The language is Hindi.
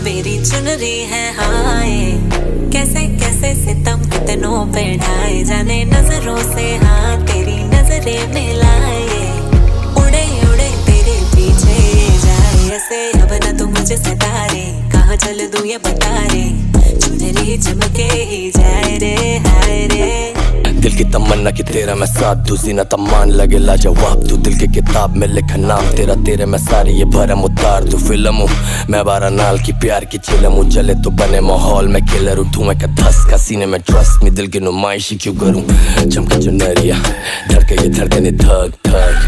मेरी चुनरी है हाय, कैसे कैसे सितम कितनों पे ढाए, जाने नजरों से हाँ तेरी नजरें मिलाए, उड़े उड़े तेरे पीछे जाए ऐसे। अब ना तू मुझे सितारे कहाँ चल दूं ये बता रे, चुनरी चमके ही जाए रे हाय रे। दिल की तमन्ना कि तेरा मैं साथ दूं, जीना तमान लगे लाजवाब तू, दिल की किताब में लिखा नाम तेरा, तेरे मैं सारी ये भरम उतार दूं। फिल्म हूँ मैं 12 नाल की प्यार की चिलम हूँ, जले तो बने माहौल में किलर हूँ, धुएं का धसका सीने में ट्रस्ट में, दिल की नुमाइशी क्यों करूँ, चमके चुनरिया धड़के ये धड़कने धक धक।